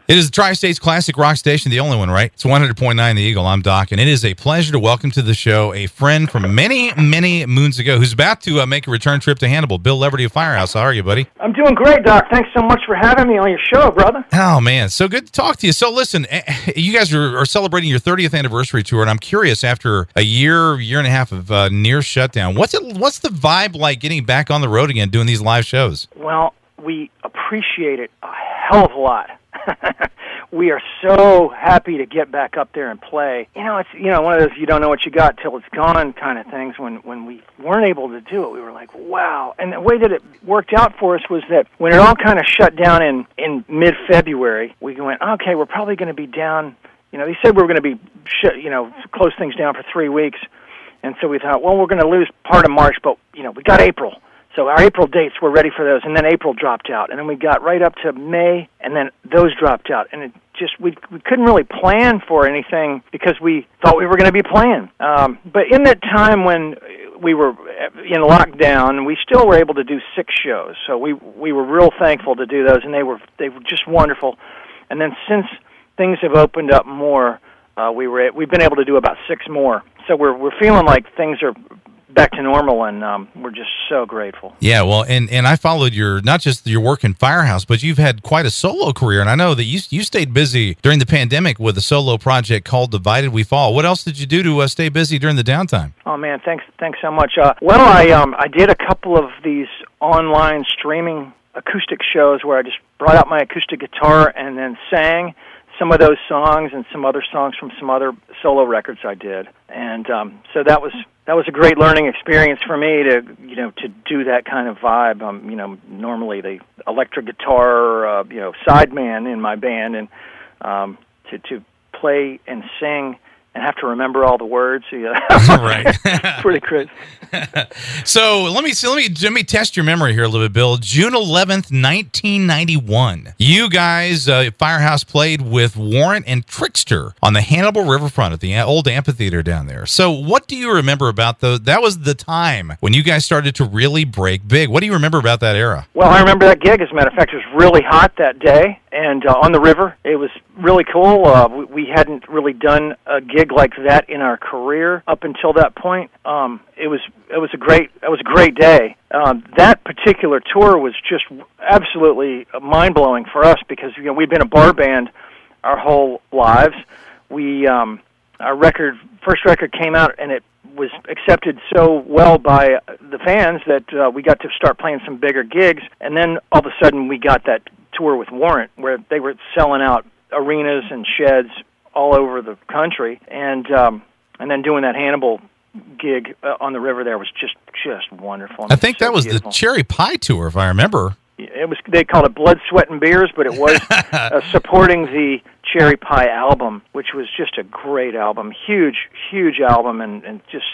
It is the Tri-State's classic rock station, the only one, right? It's 100.9 The Eagle. I'm Doc, and it is a pleasure to welcome to the show a friend from many, many moons ago who's about to make a return trip to Hannibal, Bill Leverty of Firehouse. How are you, buddy? I'm doing great, Doc. Thanks so much for having me on your show, brother. Oh, man. So good to talk to you. So listen, you guys are celebrating your 30th anniversary tour, and I'm curious, after a year and a half of near shutdown, what's the vibe like getting back on the road again, doing these live shows? Well, we appreciate it a hell of a lot. We are so happy to get back up there and play. It's one of those you don't know what you got till it's gone kind of things. When we weren't able to do it, we were like, wow. And the way that it worked out for us was that when it all kind of shut down in mid-February, we went, okay, we're probably going to be down. They said we were going to be close things down for 3 weeks, and so we thought, well, we're going to lose part of March, but we got April. So our April dates were ready for those, and then April dropped out, and then we got right up to May, and then those dropped out, and it just we couldn't really plan for anything because we thought we were going to be playing. But in that time when we were in lockdown, we still were able to do 6 shows, so we were real thankful to do those, and they were just wonderful. And then since things have opened up more, we've been able to do about 6 more. So we're feeling like things are back to normal, and we're just so grateful. Yeah, well, and I followed not just your work in Firehouse, but you've had quite a solo career, and I know that you stayed busy during the pandemic with a solo project called Divided We Fall. What else did you do to stay busy during the downtime? Oh, man, thanks so much. I did a couple of these online streaming acoustic shows where I just brought out my acoustic guitar and then sang some of those songs and some other songs from some other solo records I did. And so that was a great learning experience for me to do that kind of vibe. Normally the electric guitar, sideman in my band, and to play and sing and have to remember all the words. Right. Pretty crazy. So let me test your memory here a little bit, Bill. June 11th, 1991. You guys, Firehouse, played with Warrant and Trickster on the Hannibal Riverfront at the old amphitheater down there. So what do you remember about those? That was the time when you guys started to really break big. What do you remember about that era? Well, I remember that gig. As a matter of fact, it was really hot that day, and on the river. It was really cool. We hadn't really done a gig like that in our career up until that point. It was a great day. That particular tour was just absolutely mind-blowing for us because we'd been a bar band our whole lives. Our first record came out, and it was accepted so well by the fans that we got to start playing some bigger gigs, and then all of a sudden we got that tour with Warrant where they were selling out arenas and sheds all over the country, and then doing that Hannibal gig on the river there was just wonderful. I think that was beautiful. The Cherry Pie tour, if I remember. It was. They called it Blood, Sweat, and Beers, but it was supporting the Cherry Pie album, which was just a great album, huge album, and just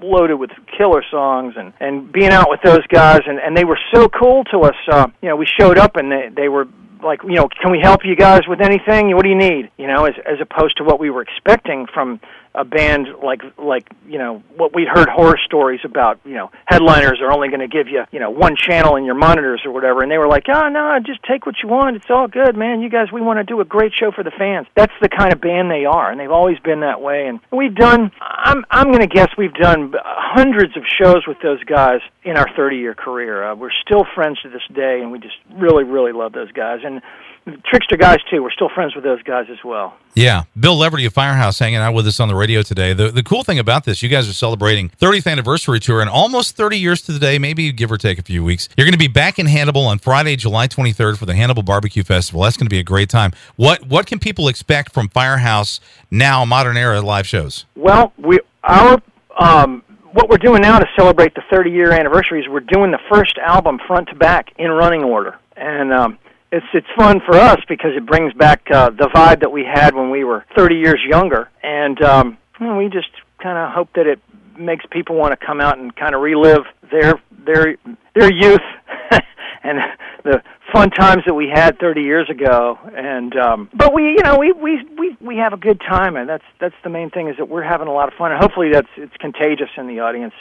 loaded with killer songs, and being out with those guys, and they were so cool to us. We showed up, and they were like, can we help you guys with anything? What do you need? As opposed to what we were expecting from a band like what we'd heard horror stories about. Headliners are only going to give you one channel in your monitors or whatever, and they were like, oh no, just take what you want. It's all good, man. You guys, we want to do a great show for the fans. That's the kind of band they are, and they've always been that way. And we've done, I'm going to guess we've done hundreds of shows with those guys in our 30-year career. We're still friends to this day, and we just really, really love those guys. And Trickster guys, too. We're still friends with those guys as well. Yeah. Bill Leverty of Firehouse hanging out with us on the radio today. The cool thing about this, you guys are celebrating 30th anniversary tour and almost 30 years to the day, maybe give or take a few weeks. You're going to be back in Hannibal on Friday, July 23rd for the Hannibal Barbecue Festival. That's going to be a great time. What can people expect from Firehouse now, modern era live shows? Well, what we're doing now to celebrate the 30-year anniversary is we're doing the first album front to back in running order. And it's fun for us because it brings back the vibe that we had when we were 30 years younger, and we just kind of hope that it makes people want to come out and kind of relive their youth and the fun times that we had 30 years ago. And but we have a good time, and that's the main thing, is that we're having a lot of fun, and hopefully it's contagious in the audience.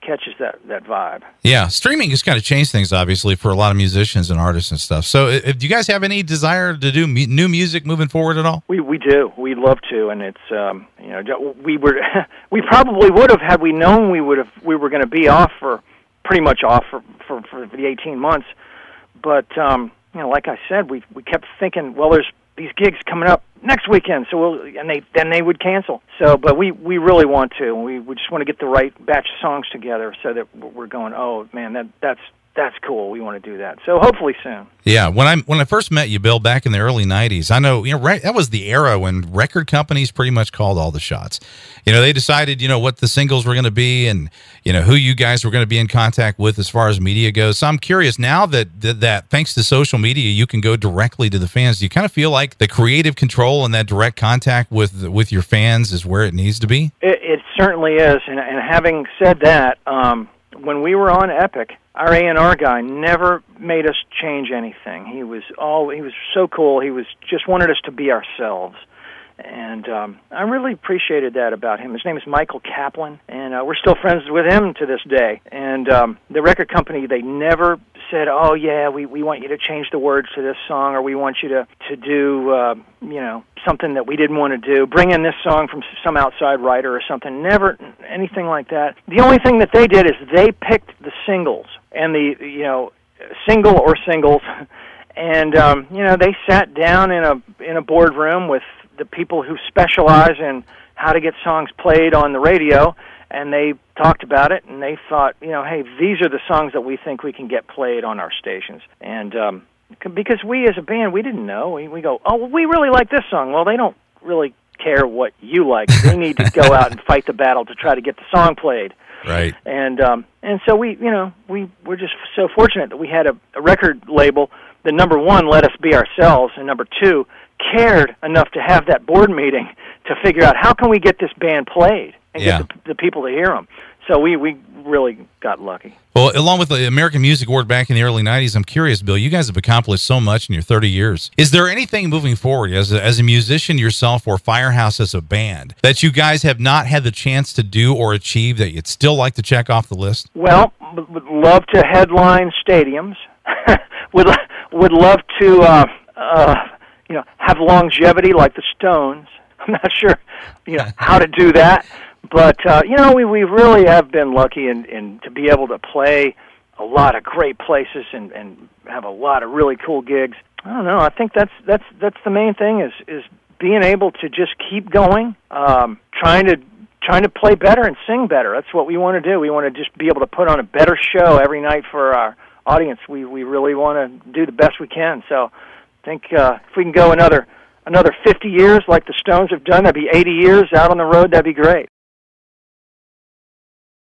catches that vibe. Yeah, streaming has kind of changed things, obviously, for a lot of musicians and artists and stuff. So do you guys have any desire to do new music moving forward at all? We do. We'd love to, and it's you know, we probably would have had we known we were going to be off for pretty much off for the 18 months. But you know, like I said, we kept thinking, well, there's these gigs coming up next weekend, so then they would cancel. So, but we really want to. We just want to get the right batch of songs together so that we're going, oh man, that's cool. We want to do that. So hopefully soon. Yeah, when I first met you, Bill, back in the early '90s, I know, you know, that was the era when record companies pretty much called all the shots. You know, they decided, you know, what the singles were going to be, and you know who you guys were going to be in contact with as far as media goes. So I'm curious now that thanks to social media, you can go directly to the fans. Do you kind of feel like the creative control and that direct contact with your fans is where it needs to be? It certainly is. And having said that, when we were on Epic, our A&R guy never made us change anything. He was so cool. He was just wanted us to be ourselves. And I really appreciated that about him. His name is Michael Kaplan, and we're still friends with him to this day. And the record company, they never said, oh, yeah, we want you to change the words to this song, or we want you to do, you know, something that we didn't want to do, bring in this song from some outside writer or something. Never anything like that. The only thing that they did is they picked the singles, and the, you know, single or singles, and, you know, they sat down in a boardroom with the people who specialize in how to get songs played on the radio, and they talked about it, and they thought, you know, hey, these are the songs that we think we can get played on our stations. And because we as a band, we didn't know. We go, oh, well, we really like this song. Well, they don't really care what you like. They need to go out and fight the battle to try to get the song played. Right. And so we, you know, we're just so fortunate that we had a record label that, number one, let us be ourselves, and number two, cared enough to have that board meeting to figure out how can we get this band played and get the people to hear them. So we really got lucky. Well, along with the American Music Award back in the early '90s, I'm curious, Bill, you guys have accomplished so much in your 30 years. Is there anything moving forward as a musician yourself or Firehouse as a band that you guys have not had the chance to do or achieve that you'd still like to check off the list? Well, would love to headline stadiums. would love to you know, have longevity like the Stones. I'm not sure, you know, how to do that, but you know, we really have been lucky in to be able to play a lot of great places and have a lot of really cool gigs. I don't know. I think that's the main thing is being able to just keep going, trying to play better and sing better. That's what we want to do. We want to just be able to put on a better show every night for our audience. We really want to do the best we can. So I think if we can go another 50 years like the Stones have done, that'd be 80 years out on the road. That'd be great.